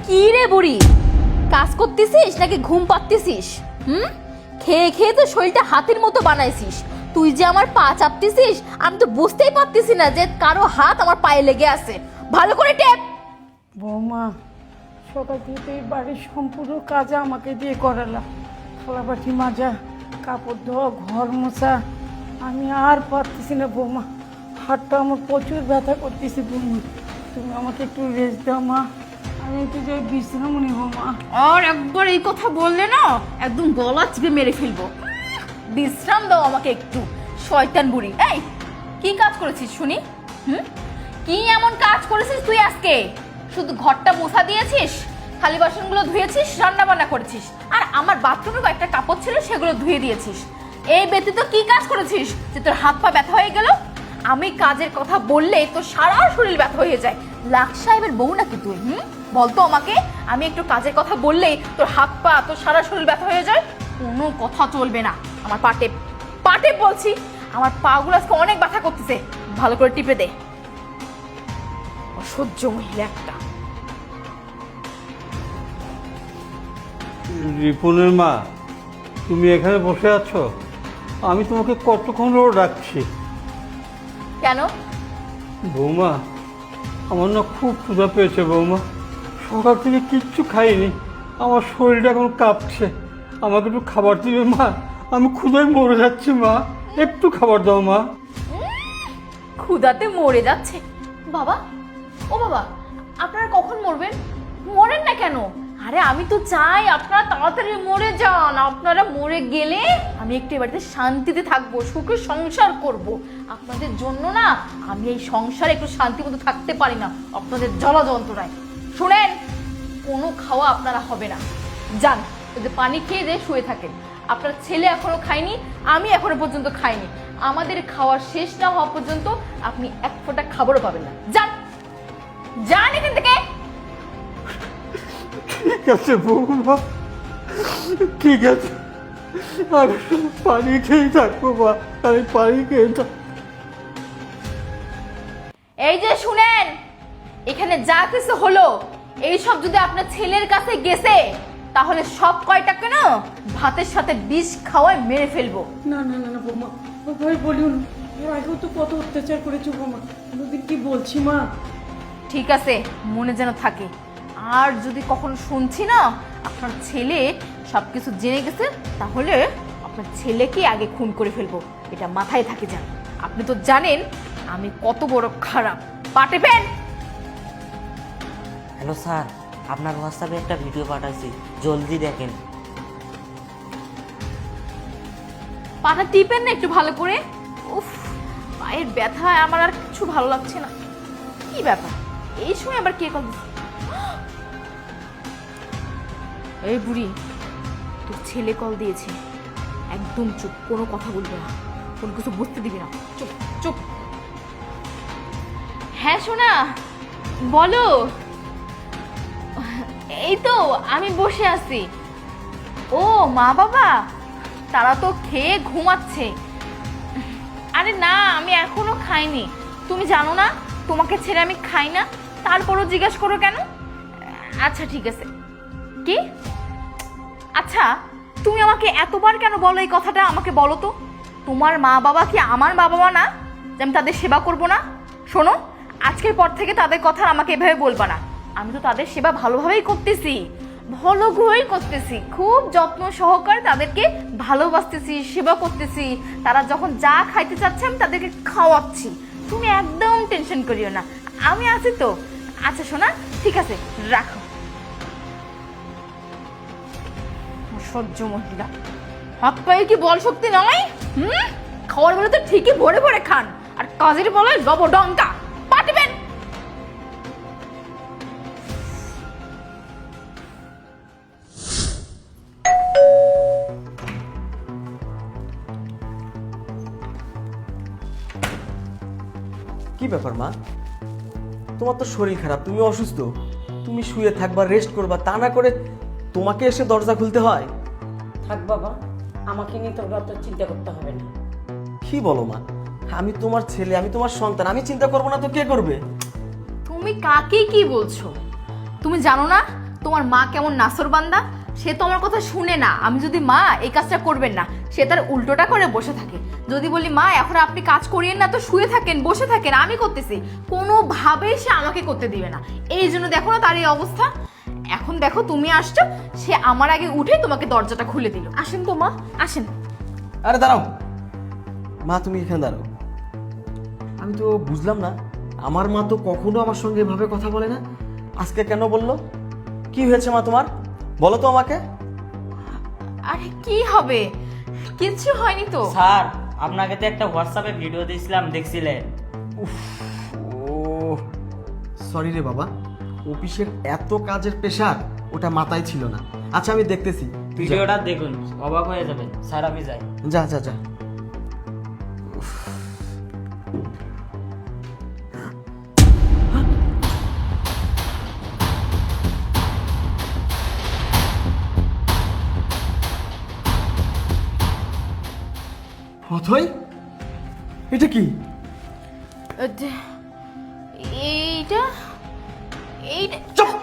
কি রে বুড়ি, কাজ করতেছিস নাকি ঘুম পাচ্ছিস? খেয়ে খেয়ে তো শরীরটা হাতের মতো বানাইছিস। তুই যে আমার পা চাপতেছিস, আমি তো বুঝতেই পারতেছি না যে কারো হাত আমার পায়ে লেগে আছে। ভালো করে টেপ। বৌমা, সকাল থেকে এই বাড়ির সম্পূর্ণ কাজ আমাকে দিয়ে করালাম। থালাবাটি মাজা, কাপড় ধোয়া, ঘর মোছা, আমি আর পারতেছি না বৌমা। হাতটা আমার প্রচুর ব্যথা করতেছে বৌমা। তুমি আমাকে একটু রেস্ট দাও মা, আমি একটু যাই বিশ্রাম নিব মা। আর একবার এই কথা বললে না একদম গলা চিপে মেরে ফেলবো। বিশ্রাম দাও আমাকে একটু, শয়তান বুড়ি। এই কি কাজ করেছিস শুনি? কি এমন কাজ করেছিস তুই আজকে? শুধু ঘরটা মোছা দিয়েছিস, থালি বাসনগুলো ধুয়েছিস, রান্না বান্না করেছিস, আর আমার বাথরুমে কয়েকটা কাপড় ছিল সেগুলো ধুয়ে দিয়েছিস। এই ব্যতীত কি কাজ করেছিস যে তোর হাত পা ব্যথা হয়ে গেল? আমি কাজের কথা বললে তো সারা শরীর ব্যথা হয়ে যায়। লাখ সাহেবের বউ নাকি তুই? বলতো আমাকে, আমি একটু কাজের কথা বললেই তোর হাত পা, তোর সারা শরীর ব্যথা হয়ে যায়? কোনো কথা চলবে না। আমার পাটে পাটে বলছি, আমার পাগুলো আজকে অনেক ব্যথা করতেছে। ভালো করে টিপে দে। অসহ্য মহিলা একটা। রিপনের মা, তুমি এখানে বসে আছো? আমি তোমাকে কতক্ষণ ডাকছি। কেন? বৌমা, আমার না খুব ক্ষুধা পেয়েছে বৌমা। সকাল থেকে কিচ্ছু খাইনি, আমার শরীরটা এখন কাঁপছে। আমাকে একটু খাবার দিবে মা? আমি ক্ষুধায় মরে যাচ্ছি মা, একটু খাবার দাও মা। ক্ষুধাতে মরে যাচ্ছে বাবা? ও বাবা, আপনারা কখন মরবেন? মরেন না কেন? আরে আমি তো চাই আপনারা তাড়াতাড়ি মরে যান। আপনারা মরে গেলে আমি একটু এ বাড়িতে শান্তিতে থাকবো, সুখে সংসার করব। আপনাদের জন্য না আমি এই সংসারে একটু শান্তি মতো থাকতে পারি না, আপনাদের জ্বালা যন্ত্রণায়। শুনেন, কোনো খাওয়া আপনারা হবে না। যান, ওদের পানি খেয়ে দিয়ে শুয়ে থাকেন। আপনার ছেলে এখনো খায়নি, আমি এখনো পর্যন্ত খাইনি। আমাদের খাওয়া শেষ না হওয়া পর্যন্ত আপনি এক ফোঁটা খাবারও পাবেন না। যান, যান এখান থেকে। ঠিক আছে বৌমা, ঠিক আছে, আমি শুধু পানি খেয়ে থাকবো মা, আমি পানি খেয়ে থাকবো। এই যে শুনেন, এখানে যা কিছু হলো এইসব যদি আপনার ছেলের কাছে গেছে তাহলে সব কয়টাকে না ভাতের সাথে বিষ খাওয়ায় মেরে ফেলবো। না না না না বৌমা, ভাই বলুন, এর আগেও তো কত অত্যাচার করেছো বৌমা। কোনোদিন কি বলছি মা? ঠিক আছে, মনে যেন থাকে। আর যদি কখনো শুনছি না আপনার ছেলে সবকিছু জেনে গেছে, তাহলে আপনার ছেলেকে আগে খুন করে ফেলবো, এটা মাথায় থাকে যান। আপনি তো জানেন আমি কত বড় খারাপ। পাটে ফেল। হ্যালো স্যার, আপনার হোয়াটসঅ্যাপে একটা ভিডিও পাঠাইছি, জলদি দেখেন। পাটা টিপেন না একটু ভালো করে। উফ, পায়ের ব্যথায় আমার আর কিছু ভালো লাগছে না। কি ব্যাপার, এই সময় আবার কে কল দিচ্ছে? এই বুড়ি, তোর ছেলে কল দিয়েছে। একদম চুপ, কোনো কথা বলবি না, কোনো কিছু বুঝতে দিবি না। চুপ চুপ। হ্যাঁ সোনা, বলো। এই তো আমি বসে আছি। ও মা বাবা, তারা তো খেয়ে ঘুমাচ্ছে। আরে না, আমি এখনো খাইনি। তুমি জানো না তোমাকে ছেড়ে আমি খাই না, তারপরও জিজ্ঞাসা করো কেন? আচ্ছা ঠিক আছে। কি? আচ্ছা, তুমি আমাকে এতবার কেন বলো এই কথাটা? আমাকে বলো তো, তোমার মা বাবা কি আমার বাবা মা না যে আমি তাদের সেবা করব না? শোনো, আজকের পর থেকে তাদের কথা আমাকে এভাবে বলবা না। আমি তো তাদের সেবা ভালোভাবেই করতেছি, ভালো করেই করতেছি, খুব যত্ন সহকারে তাদেরকে ভালোবাসতেছি, সেবা করতেছি। তারা যখন যা খাইতে চাচ্ছে আমি তাদেরকে খাওয়াচ্ছি। তুমি একদম টেনশন করিও না, আমি আছি তো। আচ্ছা সোনা, ঠিক আছে, রাখো। সহ্য মহিলা, হাত পায়ে কি বল শক্তি নয়? খাওয়ার বেলা তো ঠিকই ভরে ভরে খান, আর কাজের বেলায় লবডঙ্কা। পাঠবেন। কি ব্যাপার মা, তোমার তো শরীর খারাপ, তুমি অসুস্থ, তুমি শুয়ে থাকবা, রেস্ট করবা, তা না করে তোমাকে এসে দরজা খুলতে হয়? থাক বাবা, আমাকে নিয়ে তোর অত চিন্তা করতে হবে না। কি বলো মা, আমি তোমার ছেলে, আমি তোমার সন্তান, আমি চিন্তা করবো না তো কে করবে? তুমি কাকে কি বলছো? তুমি জানো না তোমার মা কেমন নাসরবান্দা, সে তো আমার কথা শুনে না। আমি যদি মা এই কাজটা করবেন না, সে তার উল্টোটা করে বসে থাকে। যদি বলি মা এখন আপনি কাজ করিয়েন না, তো শুয়ে থাকেন বসে থাকেন, আমি করতেছি, কোনোভাবেই সে আমাকে করতে দিবে না। এই জন্য দেখো না তার এই অবস্থা। এখন দেখো তুমি আসছো, সে আমার আগে উঠে তোমাকে দরজাটা খুলে দিল। আসেন তো মা, আসেন। আরে দাঁড়াও মা, তুমি এখানে দাঁড়াও। আমি তো বুঝলাম না, আমার মা তো কখনো আমার সঙ্গে এভাবে কথা বলে না, আজকে কেন বললো? কি হয়েছে মা তোমার, বলো তো আমাকে। আরে কি হবে, কিচ্ছু হয়নি তো। স্যার, আপনাকে তো একটা হোয়াটসঅ্যাপে ভিডিও দিয়েছিলাম, দেখছিলেন? ও সরি রে বাবা, অফিসের এত কাজের প্রেশার, ওটা মাথায় ছিল না। আচ্ছা আমি দেখতেছি, তুই যা। ভিডিওটা দেখুন, অবাক হয়ে যাবেন। স্যার আমি যাই। যা যা যা। অথই, এটা কি? এইটা এইটা চুপ!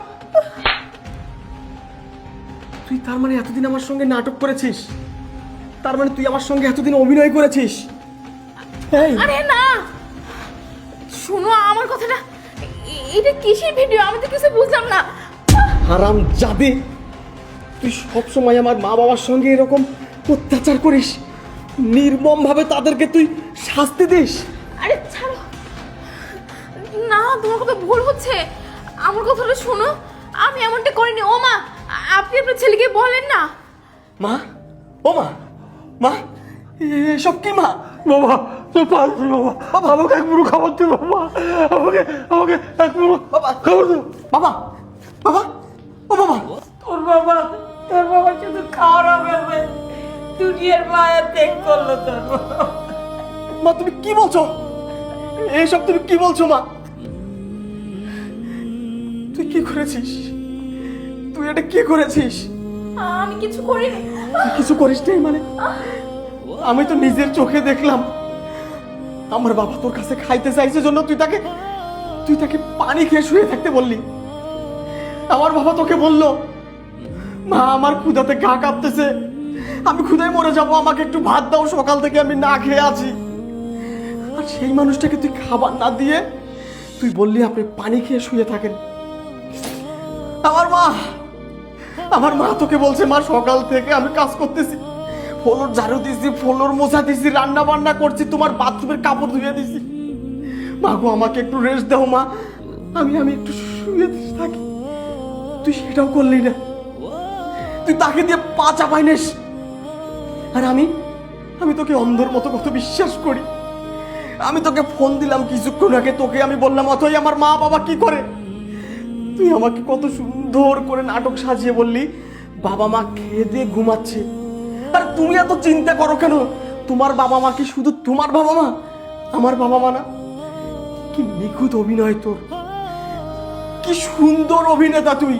তুই তার মানে এতদিন আমার সঙ্গে নাটক করেছিস? তার মানে তুই আমার সঙ্গে এতদিন অভিনয় করেছিস? এই, আরে না, শোনো আমার কথাটা। এটা কিসের ভিডিও, আমি তো কিছু বুঝলাম না। হারাম জাদি, তুই সব সময় আমার মা বাবার সঙ্গে এরকম অত্যাচার করিস, নির্মম ভাবে তাদেরকে তুই শাস্তি দিস। আরে ছাড়ো না, তোমার কথা ভুল হচ্ছে। আমার কথাটা শোনো, আমি এমনটা করিনি। ও মা, আপনি আপনার ছেলেকে বলেন না। মা, ও মা, মা এসব কি মা? বাবা তো পারছি বাবা, আমাকে এক মুঠো খাবার দে বাবা, আমাকে আমাকে এক মুঠো বাবা, খাবার দে। বাবা, বাবা, ও বাবা, তোর বাবা শুধু খাওয়ার হবে, দুনিয়ার মায়া ত্যাগ করলো তোর বাবা। মা তুমি কি বলছো? এইসব তুমি কি বলছো মা? তুই কি করেছিস? তুই এটা কি করেছিস? আমি কিছু করিনি। তুই কিছু করিস নাই মানে? আমি তো নিজের চোখে দেখলাম, আমার বাবা তোর কাছে খাইতে চাইছে জন্য তুই তাকে পানি খেয়ে শুয়ে থাকতে বললি। আমার বাবা তোকে বলল, মা আমার ক্ষুধাতে গা কাঁপতেছে, আমি ক্ষুধায় মরে যাব, আমাকে একটু ভাত দাও, সকাল থেকে আমি না খেয়ে আছি। আর সেই মানুষটাকে তুই খাবার না দিয়ে তুই বললি আপনি পানি খেয়ে শুয়ে থাকেন। আমার মা তোকে বলছে, মা সকাল থেকে আমি কাজ করতেছি, ফ্লোর ঝাড়ু দিছি, ফ্লোর মোছা দিছি, রান্না বান্না করছি, তোমার বাথরুমের কাপড় ধুয়ে দিছি। মা গো আমাকে একটু রেস্ট দাও মা, আমি একটু শুয়ে থাকি। তুই সেটাও করলি না, তুই তাকে দিয়ে পা চাপাই নিস। আর আমি তোকে অন্ধর মতো কত বিশ্বাস করি। আমি তোকে ফোন দিলাম কিছুক্ষণ আগে, তোকে আমি বললাম অথই আমার মা বাবা কি করে, তুই আমাকে কত সুন্দর করে নাটক সাজিয়ে বললি বাবা মা খেয়ে দিয়ে ঘুমাচ্ছে। আর তুমি এত চিন্তা করো কেন? তোমার বাবা মা কি শুধু তোমার বাবা মা, আমার বাবা মা না? কি নিখুঁত অভিনয় তোর, কি সুন্দর অভিনেতা তুই।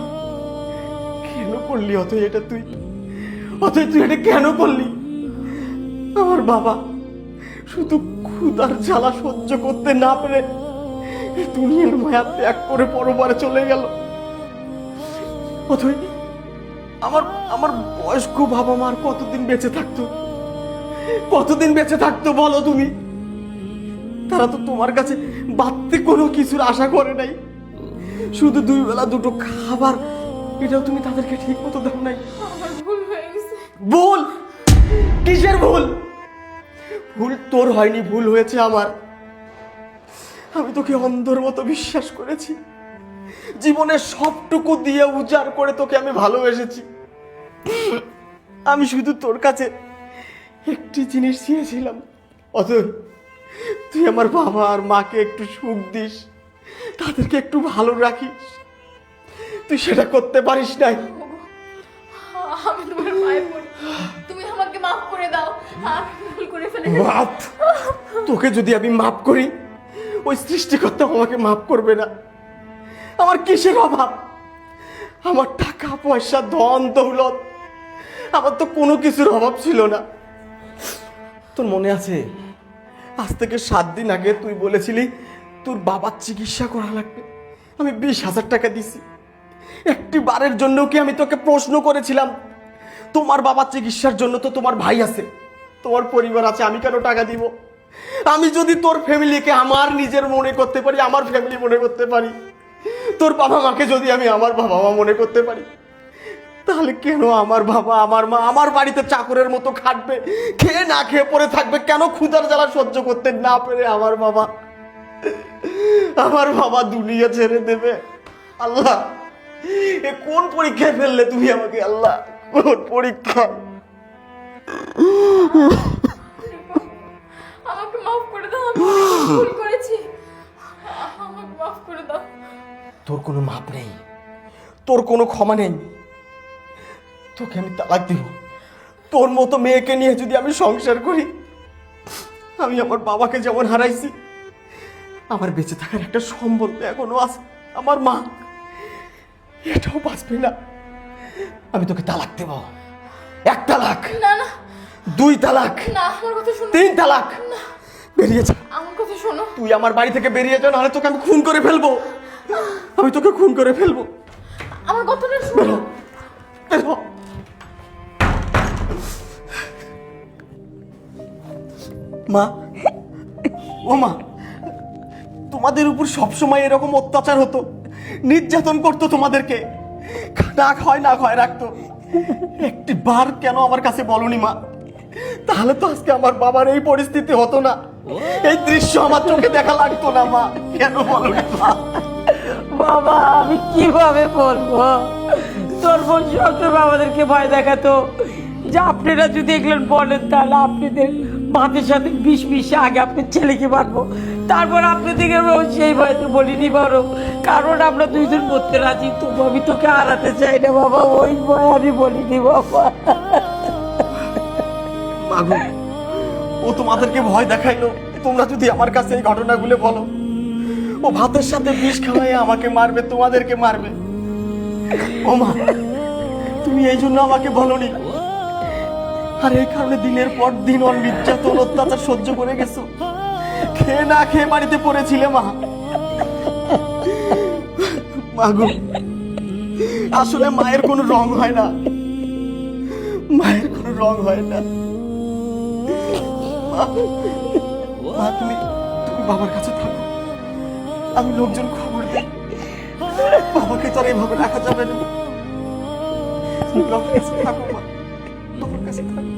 কেন করলি অথই এটা? তুই এটা কেন করলি? আমার বাবা শুধু ক্ষুধার জ্বালা সহ্য করতে না পেরে দুনিয়ার মায়া ত্যাগ করে পরবারে চলে গেল। অথই আমার বয়স্ক বাবা মার কতদিন বেঁচে থাকতো বলো তুমি? তারা তো তোমার কাছে বাড়তি কোনো কিছুর আশা করে নাই, শুধু 2 বেলা 2টো খাবার, এটাও তুমি তাদেরকে ঠিক মতো দাও নাই। আমার ভুল হয়ে গেছে। ভুল? কিসের ভুল? ভুল তোর হয়নি, ভুল হয়েছে আমার। আমি তোকে অন্ধর মতো বিশ্বাস করেছি, জীবনের সবটুকু দিয়ে উজাড় করে তোকে আমি ভালোবেসেছি। আমি শুধু তোর কাছে একটি জিনিস চেয়েছিলাম, অথই তুই আমার বাবা আর মাকে একটু সুখ দিস, তাদেরকে একটু ভালো রাখিস। তুই সেটা করতে পারিস নাই। আমি তোমার পায়ে পড়ি, তুমি আমাকে মাফ করে দাও, আমি ভুল করে ফেলেছি। মাপ? তোকে যদি আমি মাপ করি, ওই সৃষ্টিকর্তা আমাকে মাপ করবে না। আমার কিসের অভাব? আমার টাকা পয়সা, ধন দৌলত, আমার তো কোনো কিছুর অভাব ছিল না। তোর মনে আছে আজ থেকে 7 দিন আগে তুই বলেছিলি তোর বাবার চিকিৎসা করা লাগবে, আমি 20,000 টাকা দিছি। একটি বারের জন্য কি আমি তোকে প্রশ্ন করেছিলাম? তোমার বাবার চিকিৎসার জন্য তো তোমার ভাই আছে, তোমার পরিবার আছে, আমি কেন টাকা দিব? আমি যদি তোর ফ্যামিলিকে আমার নিজের মনে করতে পারি, আমার ফ্যামিলি মনে করতে পারি, তোর বাবা মাকে যদি আমি আমার বাবা মা মনে করতে পারি, তাহলে কেন আমার বাবা আমার মা আমার বাড়িতে চাকরের মতো খাটবে, খেয়ে না খেয়ে পড়ে থাকবে? কেন ক্ষুধার জ্বালা সহ্য করতে না পেরে আমার বাবা দুনিয়া ছেড়ে দেবে? আল্লাহ, এ কোন পরীক্ষায় ফেললে তুমি আমাকে? আল্লাহ, কোন পরীক্ষা? আমাকে মাফ করে দাও, আমি অনেক ভুল করেছি, আমাকে মাফ করে দাও। তোর কোনো মাপ নেই, তোর কোনো ক্ষমা নেই। তোকে আমি তালাক দিব। তোর মতো মেয়েকে নিয়ে যদি আমি সংসার করি, আমি আমার বাবাকে যেমন হারাইছি, আমার বেঁচে থাকার একটা সম্বল এখনো আছে, আমার মা, এটাও বাঁচবে না। আমি তোকে তালাক দেব। 1 তালাক, না না 2 তালাক, না, আমার কথা শোনো, 3 তালাক। বেরিয়ে যা, আমার কথা শোনো। তুই আমার বাড়ি থেকে বেরিয়ে যা, নাহলে তোকে আমি খুন করে ফেলবো। আমি তোকে খুন করে ফেলবো। আমার কথাটা শোনো। বেরো, বেরো। মা, ও মা, তোমাদের উপর সবসময় এরকম অত্যাচার হতো, নির্যাতন করতো তোমাদেরকে, না খায় রাখতো, একটি বার কেন আমার কাছে বলনি মা? তাহলে তো আজকে আমার বাবার এই পরিস্থিতি হতো না, এই দৃশ্য আমার চোখে দেখা লাগতো না। মা, কেন বলনি মা? বাবা, আমি কিভাবে বলবো? তোর বোন সবসময় আমাদেরকে ভয় দেখাতো যে আপনারা যদি এগুলো বলেন তাহলে আপনাদের মাথার সাথে বিষ মিশে আগে আপনার ছেলেকে মারবো, তারপর আপনাদেরকে সেই ভয়তে বলিনি বড়, কারণ আমরা দুইজন মরতে রাজি, তবু আমি তোকে হারাতে চাই না বাবা, ওই ভয় আমি বলিনি বাবা। মাগো, ও তোমাদেরকে ভয় দেখাইলো। তোমরা যদি আমার কাছে এই ঘটনাগুলো বলো, ও ভাতের সাথে বিষ খাওয়াই আমাকে মারবে, তোমাদেরকে মারবে। ও মা, তুমি এই জন্য আমাকে বলনি, আর এই কারণে দিনের পর দিন ওর নির্যাতন অত্যাচার সহ্য করে গেছো, খেয়ে না খেয়ে বাড়িতে পড়েছিলে মা। মাগো, আসলে মায়ের কোনো রং হয় না, মায়ের কোনো রং হয় না। মা, তুমি বাবার কাছে থাকো, আমি লোকজন খবর দিই। বাবাকে তো আর এইভাবে রাখা যাবে না। তুমি বাবার কাছে থাকো মা, বাবার কাছে থাকো।